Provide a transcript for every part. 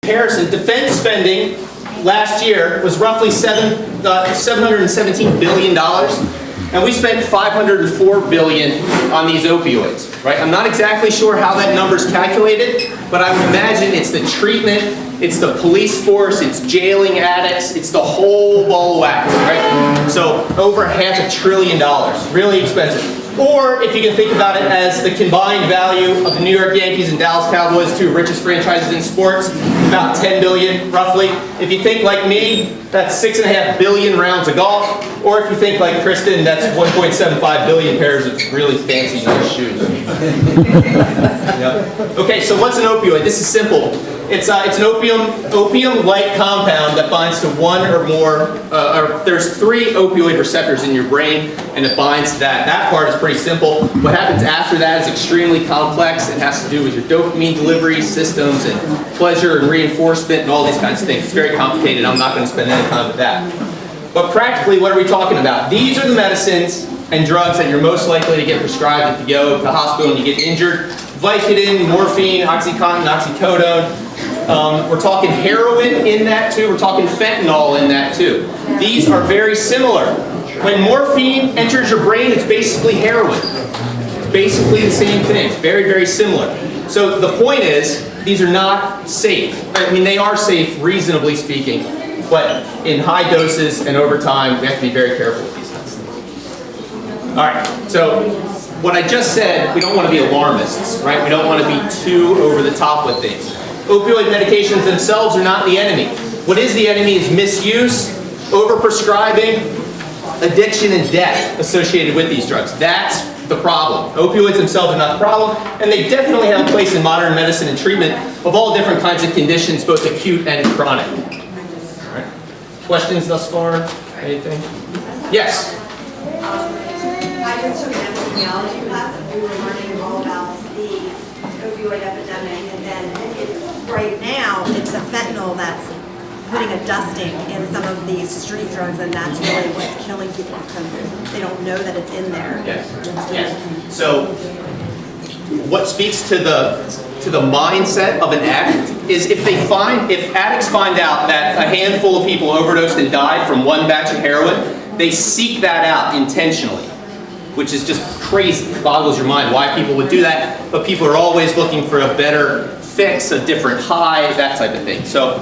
comparison, defense spending last year was roughly $717 billion, and we spent $504 billion on these opioids, right? I'm not exactly sure how that number's calculated, but I would imagine it's the treatment, it's the police force, it's jailing addicts, it's the whole ball of wax, right? So over $500 billion, really expensive. Or if you can think about it as the combined value of the New York Yankees and Dallas Cowboys, two richest franchises in sports, about $10 billion roughly. If you think like me, that's 6.5 billion rounds of golf. Or if you think like Kristen, that's 1.75 billion pairs of really fancy nice shoes. Yep. Okay, so what's an opioid? This is simple. It's an opium-like compound that binds to one or more, there's 3 opioid receptors in your brain, and it binds to that. That part is pretty simple. What happens after that is extremely complex. It has to do with your dopamine delivery systems and pleasure and reinforcement and all these kinds of things. It's very complicated. I'm not going to spend any time with that. But practically, what are we talking about? These are the medicines and drugs that you're most likely to get prescribed if you go to the hospital and you get injured. Vicodin, morphine, OxyContin, oxycodone. We're talking heroin in that too. We're talking fentanyl in that too. These are very similar. When morphine enters your brain, it's basically heroin. Basically the same thing. Very, very similar. So the point is, these are not safe. I mean, they are safe, reasonably speaking, but in high doses and over time, we have to be very careful with these things. All right, so what I just said, we don't want to be alarmists, right? We don't want to be too over the top with things. Opioid medications themselves are not the enemy. What is the enemy is misuse, overprescribing, addiction, and death associated with these drugs. That's the problem. Opioids themselves are not the problem, and they definitely have a place in modern medicine and treatment of all different kinds of conditions, both acute and chronic. All right. Questions thus far? Anything? Yes? I just took an epidemiology class and we were learning all about the opioid epidemic, and then right now it's the fentanyl that's putting a dusting in some of these street drugs, and that's really what's killing people because they don't know that it's in there. Yes. Yes. So what speaks to the mindset of an addict is if addicts find out that a handful of people overdosed and died from one batch of heroin, they seek that out intentionally, which is just crazy. It boggles your mind why people would do that, but people are always looking for a better fix, a different high, that type of thing. So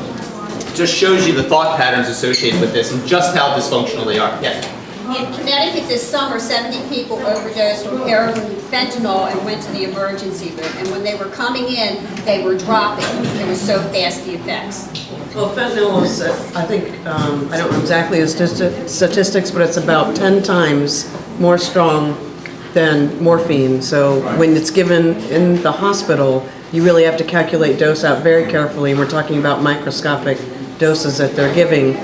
it just shows you the thought patterns associated with this and just how dysfunctional they are. Yes? In Connecticut this summer, 70 people overdosed on heroin and fentanyl and went to the emergency room. And when they were coming in, they were dropping. It was so fast, the effects. Well, fentanyl is, I think, I don't know exactly the statistics, but it's about 10 times more strong than morphine. So when it's given in the hospital, you really have to calculate dose out very carefully. And we're talking about microscopic doses that they're giving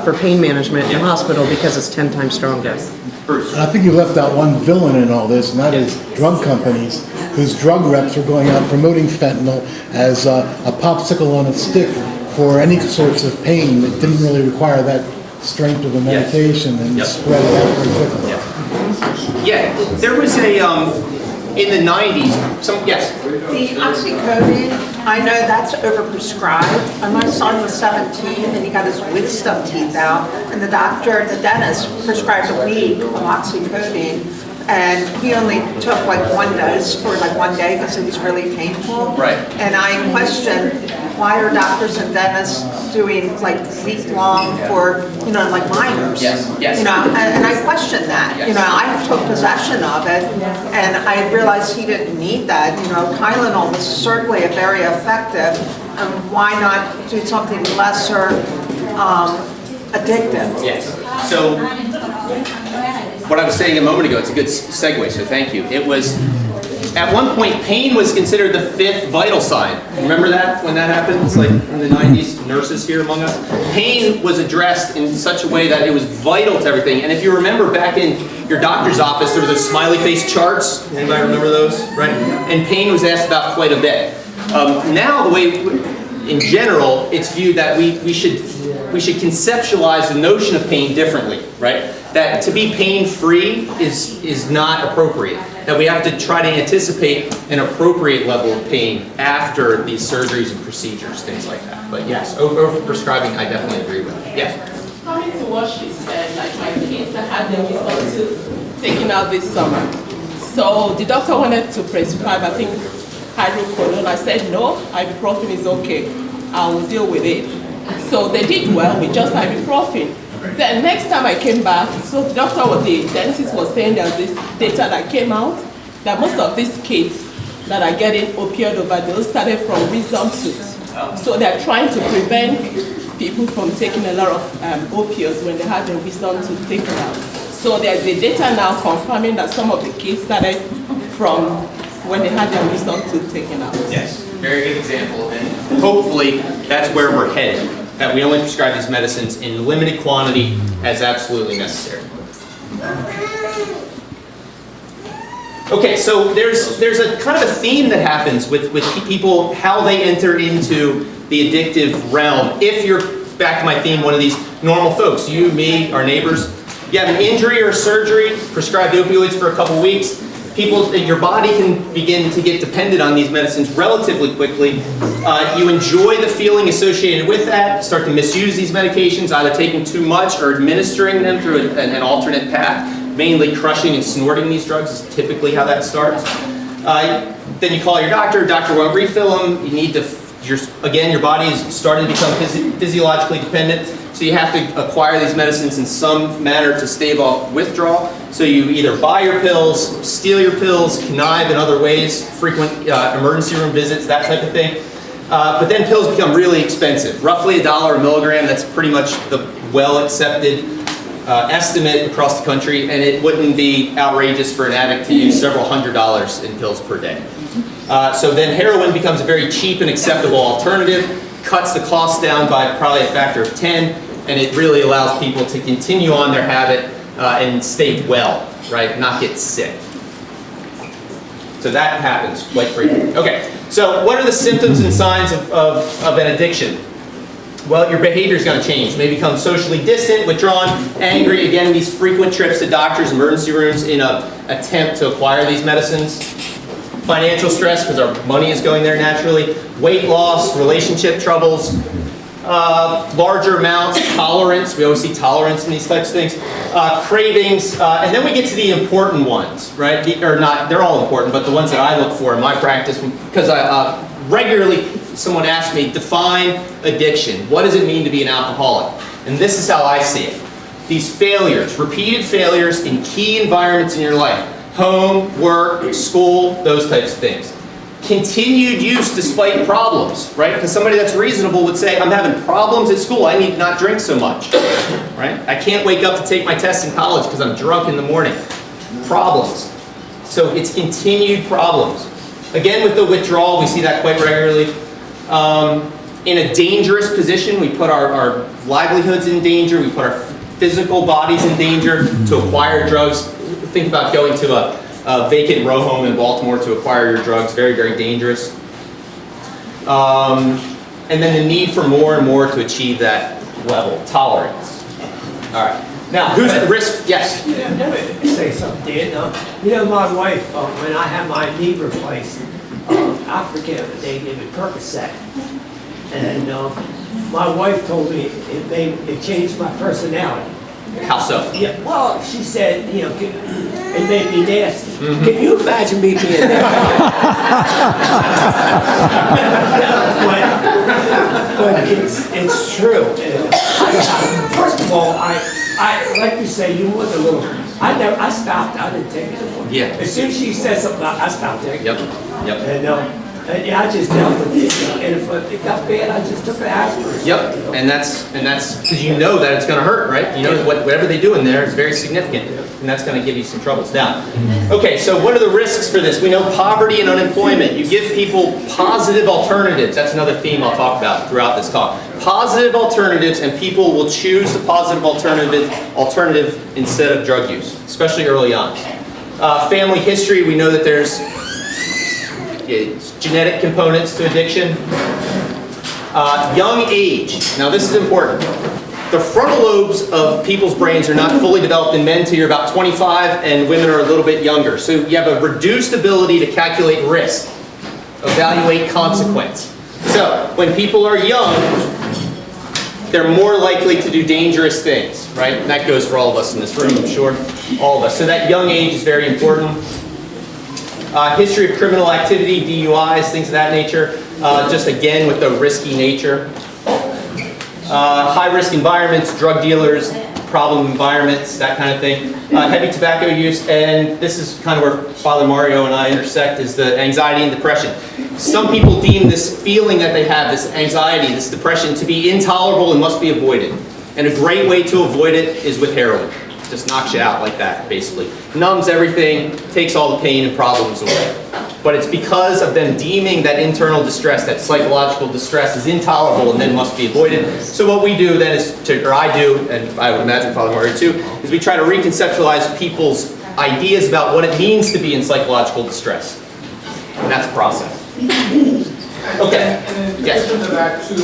for pain management in the hospital because it's 10 times stronger. And I think you left out one villain in all this, and that is drug companies whose drug reps are going out promoting fentanyl as a popsicle on a stick for any sorts of pain that didn't really require that strength of a medication and spread it out very quickly. Yeah, there was a, in the 90s, yes? The oxycodone, I know that's overprescribed. My son was 17 and he got his wisdom teeth out, and the dentist prescribed a week of oxycodone, and he only took like 1 dose for like 1 day because it was really painful. Right. And I questioned, why are doctors and dentists doing like week-long for, like minors? Yes, yes. And I questioned that. Yes. I took possession of it, and I realized he didn't need that. Tylenol was certainly very effective, and why not do something lesser addictive? Yes. So what I was saying a moment ago, it's a good segue, so thank you. It was, at one point, pain was considered the 5th vital sign. Remember that, when that happened? It's like in the 90s, nurses here among us. Pain was addressed in such a way that it was vital to everything. And if you remember back in your doctor's office, there were those smiley face charts. Anybody remember those? Right? And pain was asked about quite a bit. Now, the way, in general, it's viewed that we should conceptualize the notion of pain differently, right? that to be pain-free is not appropriate. That we have to try to anticipate an appropriate level of pain after these surgeries and procedures, things like that. But yes, over-prescribing, I definitely agree with. Yes? Coming to what she said, like my kids that had their wisdom tooth taken out this summer. So the doctor wanted to prescribe, I think, hydrocodone. I said, no, ibuprofen is okay. I will deal with it. So they did well with just ibuprofen. Then next time I came back, so the dentist was saying there's this data that came out that most of these kids that are getting opioid overdose started from wisdom tooth. So they're trying to prevent people from taking a lot of opioids when they had their wisdom tooth taken out. So there's the data now confirming that some of the kids started from when they had their wisdom tooth taken out. Yes, very good example, and hopefully that's where we're headed. That we only prescribe these medicines in limited quantity as absolutely necessary. Okay, so there's a kind of a theme that happens with people, how they enter into the addictive realm. If you're, back to my theme, one of these normal folks, you, me, our neighbors, you have an injury or a surgery, prescribed opioids for a couple weeks, your body can begin to get dependent on these medicines relatively quickly. You enjoy the feeling associated with that, start to misuse these medications, either taking too much or administering them through an alternate path. Mainly crushing and snorting these drugs is typically how that starts. Then you call your doctor won't refill them. You need to, again, your body is starting to become physiologically dependent, so you have to acquire these medicines in some manner to stave off withdrawal. So you either buy your pills, steal your pills, connive in other ways, frequent emergency room visits, that type of thing. But then pills become really expensive, roughly $1 a milligram. That's pretty much the well-accepted estimate across the country, and it wouldn't be outrageous for an addict to use several $100s in pills per day. So then heroin becomes a very cheap and acceptable alternative, cuts the cost down by probably a factor of 10, and it really allows people to continue on their habit and stay well, right? Not get sick. So that happens quite frequently. Okay, so what are the symptoms and signs of an addiction? Well, your behavior is going to change. You may become socially distant, withdrawn, angry. Again, these frequent trips to doctors, emergency rooms in an attempt to acquire these medicines. Financial stress, because our money is going there naturally. Weight loss, relationship troubles, larger amounts, tolerance. We always see tolerance in these types of things. Cravings, and then we get to the important ones, right? Or not, they're all important, but the ones that I look for in my practice, because I regularly, someone asks me, define addiction. What does it mean to be an alcoholic? And this is how I see it. These failures, repeated failures in key environments in your life. Home, work, school, those types of things. Continued use despite problems, right? Because somebody that's reasonable would say, I'm having problems at school, I need to not drink so much, right? I can't wake up to take my test in college because I'm drunk in the morning. Problems. So it's continued problems. Again, with the withdrawal, we see that quite regularly. In a dangerous position, we put our livelihoods in danger, we put our physical bodies in danger to acquire drugs. Think about going to a vacant row home in Baltimore to acquire your drugs, very, very dangerous. And then the need for more and more to achieve that level, tolerance. All right. Now, who's at risk? Yes? Let me say something, Dan. You know, my wife, when I had my knee replaced, I forget, they gave me Percocet. And my wife told me it changed my personality. How so? Yeah, well, she said, you know, it made me nasty. Mm-hmm. Can you imagine me being nasty? but it's true. First of all, I like you say, you was a little. I stopped. I didn't take it anymore. Yeah. As soon as she said something, I stopped taking it. Yep. And yeah, I just dealt with it. And if it got bad, I just took an aspirin. Yep. And that's because you know that it's going to hurt, right? You know whatever they do in there is very significant, and that's going to give you some troubles. Now, okay. So what are the risks for this? We know poverty and unemployment. You give people positive alternatives. That's another theme I'll talk about throughout this talk. Positive alternatives, and people will choose the positive alternative instead of drug use, especially early on. Family history. We know that there's genetic components to addiction. Young age. Now this is important. the frontal lobes of people's brains are not fully developed in men until you're about 25, and women are a little bit younger. So you have a reduced ability to calculate risk, evaluate consequence. So when people are young, they're more likely to do dangerous things, right? And that goes for all of us in this room, I'm sure. All of us. So that young age is very important. History of criminal activity, DUIs, things of that nature. Just again with the risky nature. High-risk environments, drug dealers, problem environments, that kind of thing. Heavy tobacco use, and this is kind of where Father Mario and I intersect, is the anxiety and depression. Some people deem this feeling that they have, this anxiety, this depression, to be intolerable and must be avoided. And a great way to avoid it is with heroin. Just knocks you out like that, basically. Numbs everything, takes all the pain and problems away. But it's because of them deeming that internal distress, that psychological distress is intolerable and then must be avoided. So what we do then is, or I do, and I would imagine Father Mario too, is we try to reconceptualize people's ideas about what it means to be in psychological distress. And that's a process. Okay. And in Yes. addition to that, to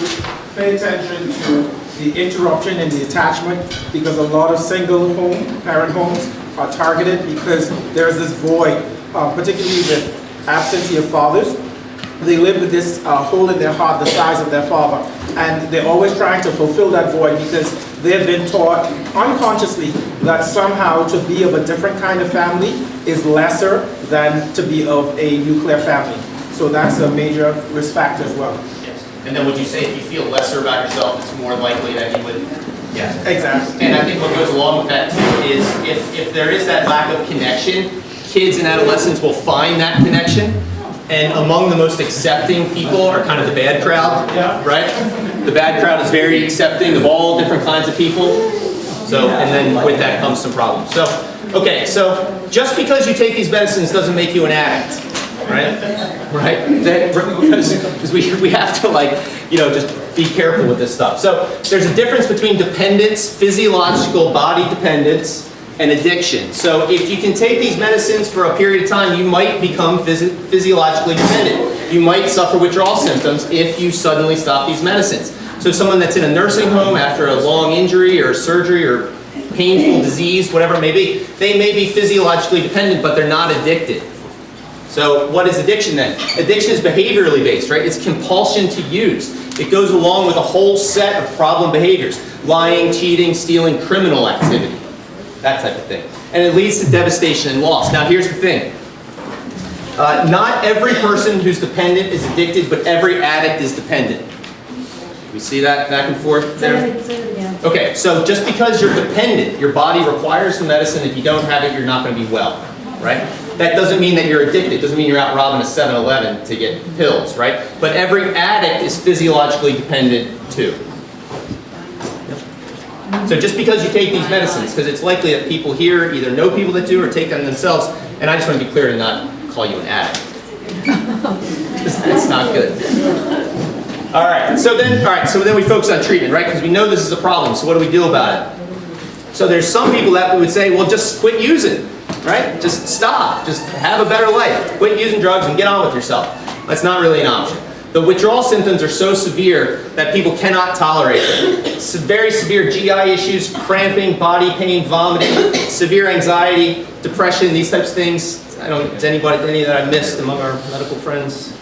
pay attention to the interruption and the attachment, because a lot of single parent homes are targeted because there's this void, particularly with absentee fathers. They live with this hole in their heart the size of their father, and they're always trying to fulfill that void because they've been taught unconsciously that somehow to be of a different kind of family is lesser than to be of a nuclear family. So that's a major risk factor as well. Yes. And then would you say if you feel lesser about yourself, it's more likely that you would? Yes. Exactly. And I think what goes along with that too is if there is that lack of connection, kids and adolescents will find that connection. And among the most accepting people are kind of the bad crowd, right? The bad crowd is very accepting of all different kinds of people. So, and then with that comes some problems. So, okay, so just because you take these medicines doesn't make you an addict, right? Right? Because we have to, like, you know, just be careful with this stuff. So there's a difference between dependence, physiological body dependence, and addiction. So if you can take these medicines for a period of time, you might become physiologically dependent. You might suffer withdrawal symptoms if you suddenly stop these medicines. So someone that's in a nursing home after a long injury or surgery or painful disease, whatever it may be, they may be physiologically dependent, but they're not addicted. So what is addiction then? Addiction is behaviorally based, right? It's compulsion to use. It goes along with a whole set of problem behaviors. Lying, cheating, stealing, criminal activity. That type of thing. And it leads to devastation and loss. Now here's the thing. Not every person who's dependent is addicted, but every addict is dependent. We see that back and forth there? Okay, so just because you're dependent, your body requires the medicine. If you don't have it, you're not going to be well, right? That doesn't mean that you're addicted. It doesn't mean you're out robbing a 7-Eleven to get pills, right? But every addict is physiologically dependent too. So just because you take these medicines, because it's likely that people here either know people that do or take them themselves, and I just want to be clear to not call you an addict. That's not good. All right, so then we focus on treatment, right? Because we know this is a problem, so what do we do about it? So there's some people that would say, well, just quit using, right? Just stop, just have a better life. Quit using drugs and get on with yourself. That's not really an option. The withdrawal symptoms are so severe that people cannot tolerate them. Very severe GI issues, cramping, body pain, vomiting, severe anxiety, depression, these types of things. Is any that I missed among our medical friends?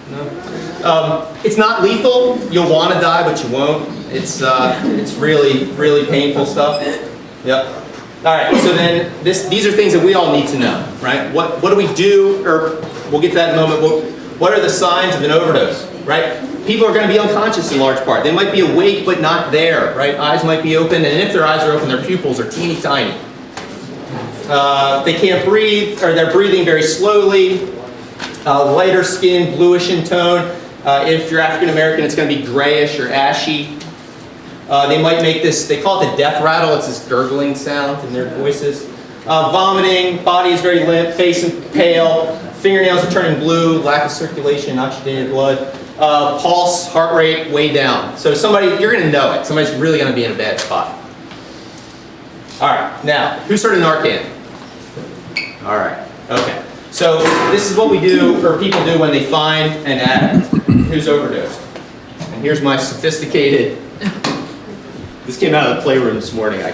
No? It's not lethal. You'll want to die, but you won't. It's really, really painful stuff. Yep. All right, so then these are things that we all need to know, right? What do we do, or we'll get to that in a moment. What are the signs of an overdose, right? People are going to be unconscious in large part. They might be awake but not there, right? Eyes might be open, and if their eyes are open, their pupils are teeny tiny. They can't breathe, or they're breathing very slowly. Lighter skin, bluish in tone. If you're African American, it's going to be grayish or ashy. They might make this, they call it the death rattle. It's this gurgling sound in their voices. Vomiting, body is very limp, face is pale. Fingernails are turning blue, lack of circulation, oxygenated blood. Pulse, heart rate, way down. So you're going to know it. Somebody's really going to be in a bad spot. All right, now, who's heard of Narcan? All right, okay. So this is what we do, or people do when they find an addict who's overdosed. And here's my sophisticated This came out of the playroom this morning. I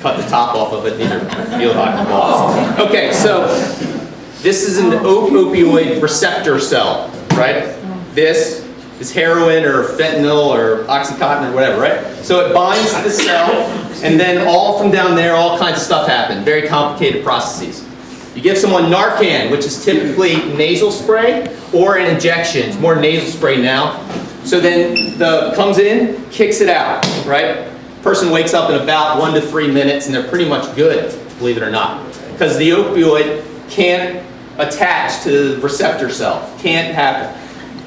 cut the top off of it, these are field hockey balls. Okay, so this is an opioid receptor cell, right? This is heroin or fentanyl or Oxycontin or whatever, right? So it binds to the cell, and then all from down there, all kinds of stuff happen. Very complicated processes. You give someone Narcan, which is typically nasal spray, or an injection. It's more nasal spray now. So then comes in, kicks it out, right? Person wakes up in about 1 to 3 minutes, and they're pretty much good, believe it or not. Because the opioid can't attach to the receptor cell. Can't happen.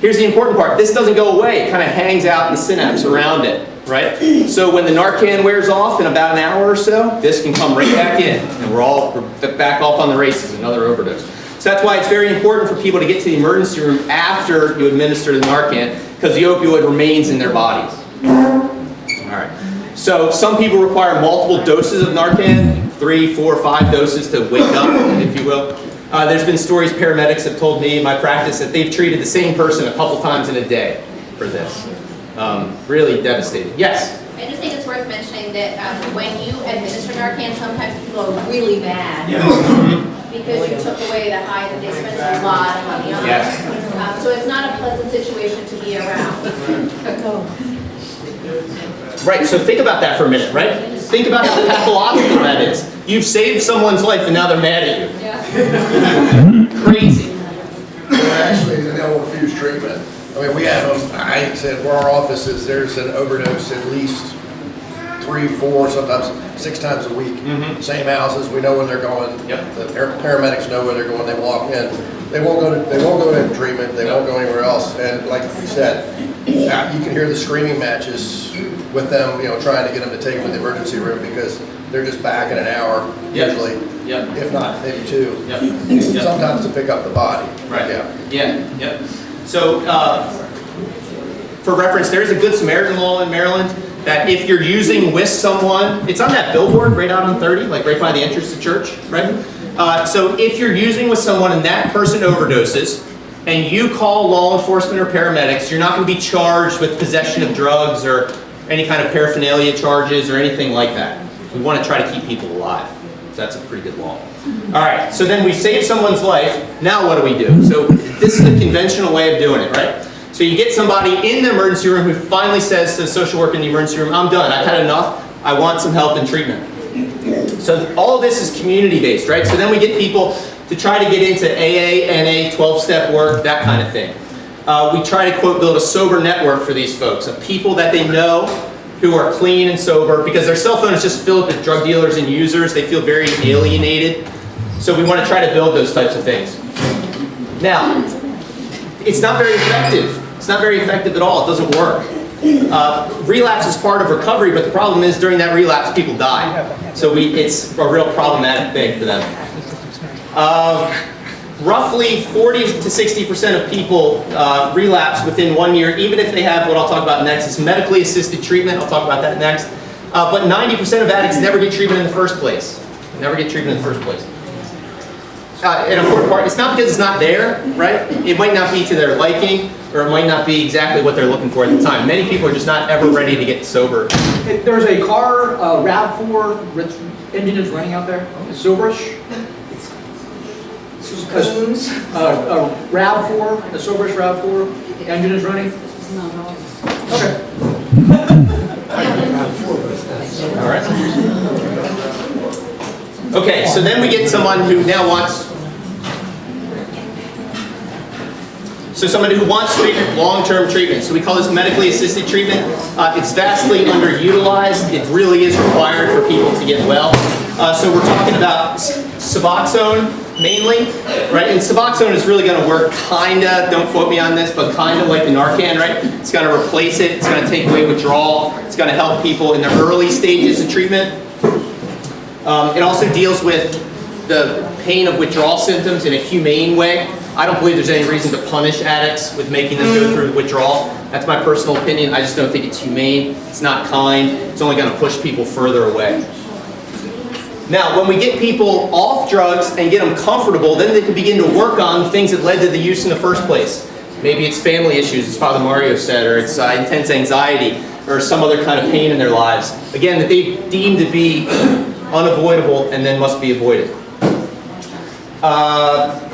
Here's the important part. This doesn't go away. It kind of hangs out in the synapse around it, right? So when the Narcan wears off in about an hour or so, this can come right back in, and we're back off on the races, another overdose. So that's why it's very important for people to get to the emergency room after you administer the Narcan, because the opioid remains in their bodies. All right. So some people require multiple doses of Narcan, 3, 4, 5 doses to wake up, if you will. There's been stories paramedics have told me in my practice that they've treated the same person a couple times in a day for this. Really devastating. Yes? I just think it's worth mentioning that when you administer Narcan, sometimes people are really mad because you took away the high that they spent a lot of money on. Yes. So it's not a pleasant situation to be around. Right, so think about that for a minute, right? Think about how pathological that is. You've saved someone's life and now they're mad at you. Yeah. Crazy. Actually, they'll refuse treatment. I mean, we have them, I said, where our office is, there's an overdose at least 3, 4, sometimes 6 times a week. Same houses, we know when they're going. Yep. The paramedics know where they're going, they walk in. They won't go to treatment, they won't go anywhere else. And like you said, you can hear the screaming matches with them, trying to get them to take them to the emergency room because they're just back in an hour, usually. Yep. If not, maybe 2. Yep. Sometimes to pick up the body. Right. Yeah. Yep. So, for reference, there's a Good Samaritan law in Maryland that if you're using with someone, it's on that billboard right out on 30, like right by the entrance to church, right? So if you're using with someone and that person overdoses, and you call law enforcement or paramedics, you're not going to be charged with possession of drugs or any kind of paraphernalia charges or anything like that. We want to try to keep people alive. So that's a pretty good law. All right, so then we save someone's life. Now what do we do? So this is the conventional way of doing it, right? So you get somebody in the emergency room who finally says to the social worker in the emergency room, I'm done, I've had enough, I want some help and treatment. So all of this is community-based, right? So then we get people to try to get into AA, NA, 12-step work, that kind of thing. We try to, quote, build a sober network for these folks, of people that they know who are clean and sober, because their cell phone is just filled with drug dealers and users. They feel very alienated. So we want to try to build those types of things. Now, it's not very effective. It's not very effective at all. It doesn't work. Relapse is part of recovery, but the problem is during that relapse, people die. So it's a real problematic thing for them. Roughly 40 to 60% of people relapse within 1 year, even if they have what I'll talk about next. It's medically assisted treatment. I'll talk about that next. But 90% of addicts never get treatment in the first place. Never get treatment in the first place. An important part, it's not because it's not there, right? It might not be to their liking, or it might not be exactly what they're looking for at the time. Many people are just not ever ready to get sober. There's a car, RAV4, engine is running out there. It's silverish. RAV4, the silverish RAV4 engine is running. Okay. All right. Okay, so then we get someone who now wants, somebody who wants treatment, long-term treatment. So we call this medically assisted treatment. It's vastly underutilized. It really is required for people to get well. So we're talking about Suboxone mainly, right? And Suboxone is really going to work kinda, don't quote me on this, but kinda like the Narcan, right? It's going to replace it. It's going to take away withdrawal. It's going to help people in the early stages of treatment. It also deals with the pain of withdrawal symptoms in a humane way. I don't believe there's any reason to punish addicts with making them go through withdrawal. That's my personal opinion. I just don't think it's humane. It's not kind. It's only going to push people further away. Now, when we get people off drugs and get them comfortable, then they can begin to work on things that led to the use in the first place. Maybe it's family issues, as Father Mario said, or it's intense anxiety. or some other kind of pain in their lives, again, that they deem to be unavoidable and then must be avoided.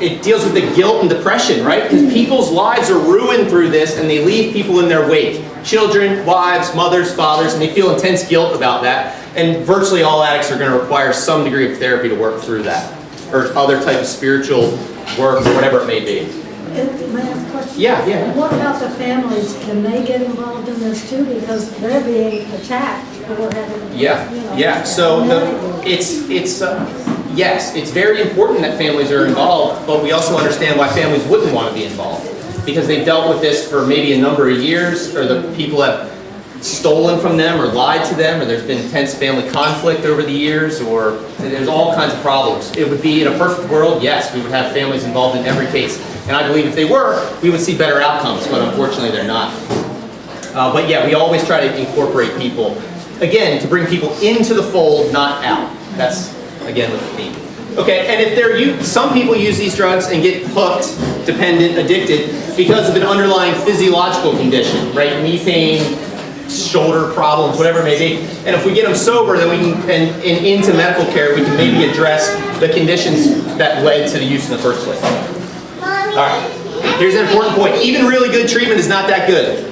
It deals with the guilt and depression, right? Because people's lives are ruined through this and they leave people in their wake. Children, wives, mothers, fathers, and they feel intense guilt about that. And virtually all addicts are going to require some degree of therapy to work through that, or other type of spiritual work, or whatever it may be. May I ask a question? Yeah. What about the families? Can they get involved in this too? Because they're being attacked for having, Yeah. So yes, it's very important that families are involved, but we also understand why families wouldn't want to be involved. Because they've dealt with this for maybe a number of years, or the people have stolen from them or lied to them, or there's been intense family conflict over the years, or there's all kinds of problems. It would be, in a perfect world, yes, we would have families involved in every case. And I believe if they were, we would see better outcomes, but unfortunately they're not. But yeah, we always try to incorporate people, again, to bring people into the fold, not out. That's, again, with the theme. Okay, and if some people use these drugs and get hooked, dependent, addicted, because of an underlying physiological condition, right? Knee pain, shoulder problems, whatever it may be. And if we get them sober, then we can, and into medical care, we can maybe address the conditions that led to the use in the first place. All right, here's an important point. Even really good treatment is not that good.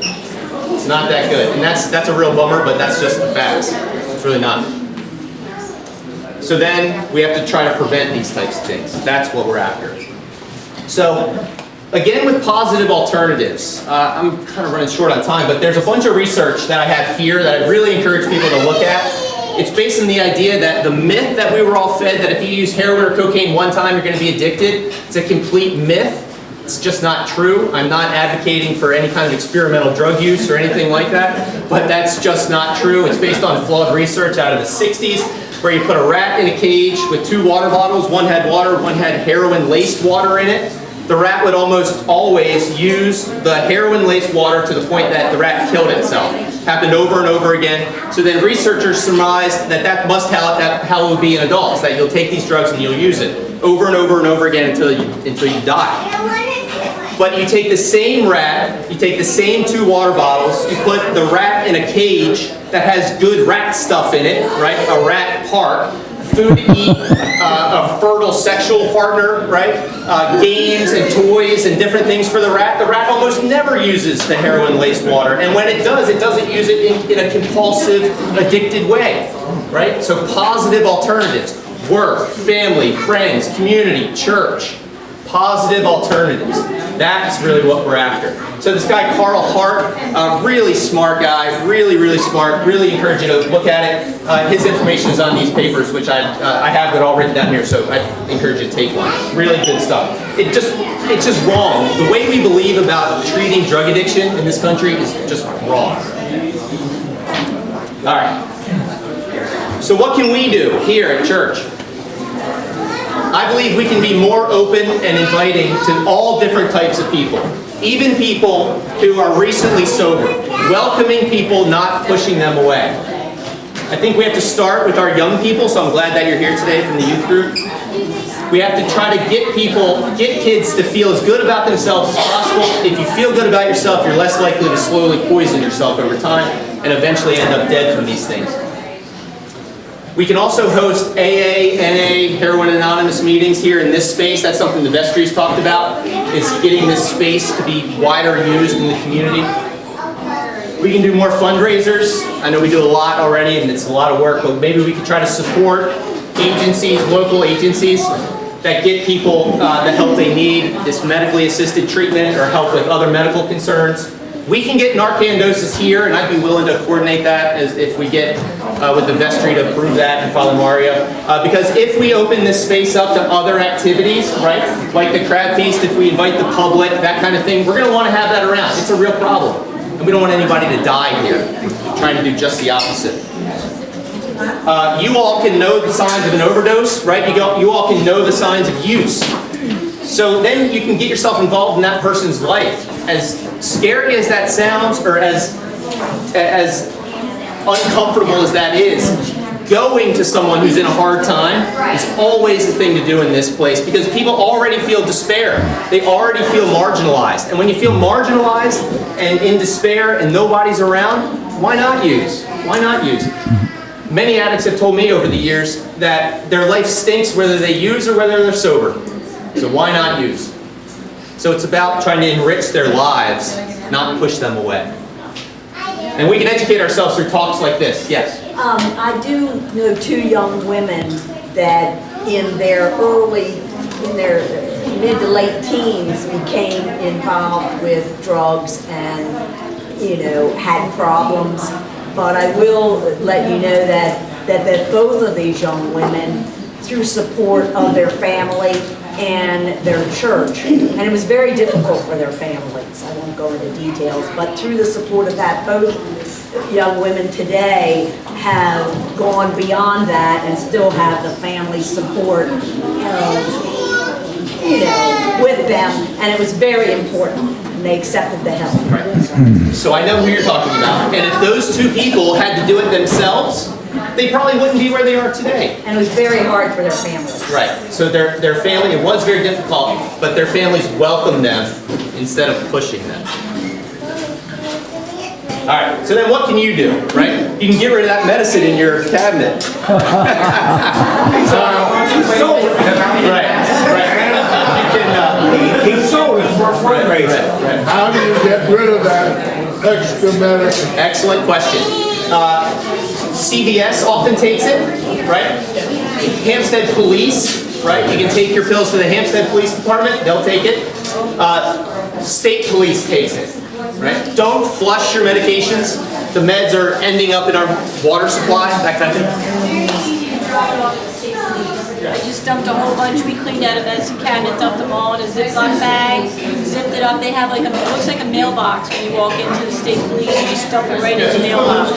It's not that good. And that's a real bummer, but that's just the facts. It's really not. So then we have to try to prevent these types of things. That's what we're after. So again, with positive alternatives, I'm kind of running short on time, but there's a bunch of research that I have here that I really encourage people to look at. It's based on the idea that the myth that we were all fed, that if you use heroin or cocaine one time, you're going to be addicted, it's a complete myth. It's just not true. I'm not advocating for any kind of experimental drug use or anything like that, but that's just not true. It's based on flawed research out of the 60s, where you put a rat in a cage with 2 water bottles. One had water, one had heroin-laced water in it. The rat would almost always use the heroin-laced water to the point that the rat killed itself. Happened over and over again. So then researchers surmised that that must how it would be in adults, that you'll take these drugs and you'll use it over and over and over again until you die. But you take the same rat, you take the same 2 water bottles, you put the rat in a cage that has good rat stuff in it, right? A rat park, food to eat, a fertile sexual partner, right? Games and toys and different things for the rat. The rat almost never uses the heroin-laced water. And when it doesn't use it in a compulsive, addicted way, right? So positive alternatives. Work, family, friends, community, church. Positive alternatives. That's really what we're after. So this guy, Carl Hart, really smart guy, really smart, really encourage you to look at it. His information is on these papers, which I have it all written down here, so I encourage you to take one. Really good stuff. It's just wrong. The way we believe about treating drug addiction in this country is just wrong. All right. So what can we do here at church? I believe we can be more open and inviting to all different types of people, even people who are recently sober, welcoming people, not pushing them away. I think we have to start with our young people, so I'm glad that you're here today from the youth group. We have to try to get kids to feel as good about themselves as possible. If you feel good about yourself, you're less likely to slowly poison yourself over time and eventually end up dead from these things. We can also host AA, NA, Heroin Anonymous meetings here in this space. That's something the vestry's talked about, is getting this space to be wider used in the community. We can do more fundraisers. I know we do a lot already and it's a lot of work, but maybe we could try to support agencies, local agencies, that get people the help they need, this medically assisted treatment or help with other medical concerns. We can get Narcan doses here, and I'd be willing to coordinate that as if we get with the vestry to approve that and Father Mario. Because if we open this space up to other activities, right, like the crab feast, if we invite the public, that kind of thing, we're going to want to have that around. It's a real problem. And we don't want anybody to die here. We're trying to do just the opposite. You all can know the signs of an overdose, right? You all can know the signs of use. So then you can get yourself involved in that person's life. As scary as that sounds, or as uncomfortable as that is, going to someone who's in a hard time is always the thing to do in this place, because people already feel despair. They already feel marginalized. And when you feel marginalized and in despair and nobody's around, why not use? Why not use? Many addicts have told me over the years that their life stinks whether they use or whether they're sober. So why not use? So it's about trying to enrich their lives, not push them away. And we can educate ourselves through talks like this. Yes? I do know 2 young women that in their mid to late teens became involved with drugs and, had problems. But I will let you know that both of these young women, through support of their family and their church, and it was very difficult for their families, I won't go into details, but through the support of that, both young women today have gone beyond that and still have the family support, with them, and it was very important, and they accepted the help. Right. So I know who you're talking about, and if those 2 people had to do it themselves, they probably wouldn't be where they are today. And it was very hard for their families. Right. So their family, it was very difficult, but their families welcomed them instead of pushing them. All right, so then what can you do, right? You can get rid of that medicine in your cabinet. He's sold it for a fundraiser. How do you get rid of that extra medicine? Excellent question. CVS often takes it, right? Hampstead Police, right? You can take your pills to the Hampstead Police Department, they'll take it. State Police takes it, right? Don't flush your medications. The meds are ending up in our water supply, that kind of thing. I just dumped a whole bunch. We cleaned out a medicine cabinet, dumped them all in a Ziploc bag, zipped it up. They have like it looks like a mailbox when you walk into the state police. You just dump it right in the mailbox.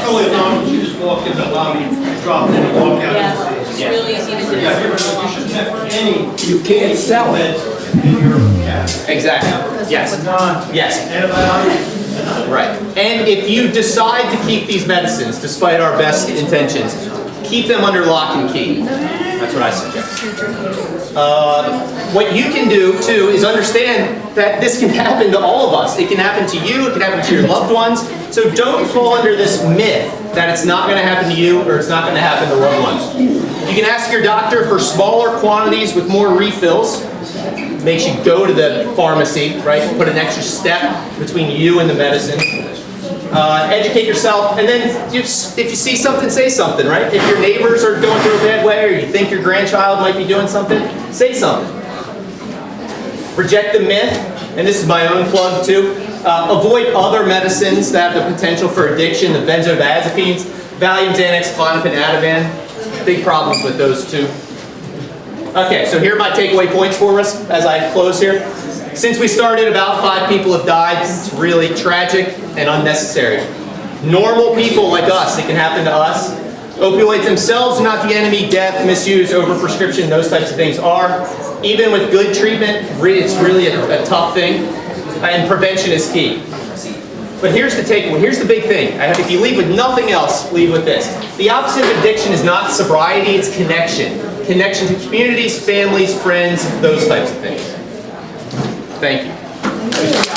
You just walk in the lobby, drop it, and walk out. Yeah, it's really easy to do. You shouldn't have any. You can't sell it in your cabinet. Exactly. Yes. Yes. Right. And if you decide to keep these medicines, despite our best intentions, keep them under lock and key. That's what I suggest. What you can do, too, is understand that this can happen to all of us. It can happen to you, it can happen to your loved ones. So don't fall under this myth that it's not going to happen to you or it's not going to happen to loved ones. You can ask your doctor for smaller quantities with more refills. Makes you go to the pharmacy, right? Put an extra step between you and the medicine. Educate yourself, and then if you see something, say something, right? If your neighbors are going through a bad way, or you think your grandchild might be doing something, say something. Reject the myth, and this is my own plug too. Avoid other medicines that have the potential for addiction, the benzodiazepines, Valium, Xanax, Klonopin, Ativan. Big problems with those too. Okay, so here are my takeaway points for us as I close here. Since we started, about 5 people have died. It's really tragic and unnecessary. Normal people like us, it can happen to us. Opioids themselves are not the enemy. Death, misuse, overprescription, those types of things are. Even with good treatment, it's really a tough thing. And prevention is key. But here's the takeaway. Here's the big thing. If you leave with nothing else, leave with this. The opposite of addiction is not sobriety, it's connection. Connection to communities, families, friends, those types of things. Thank you.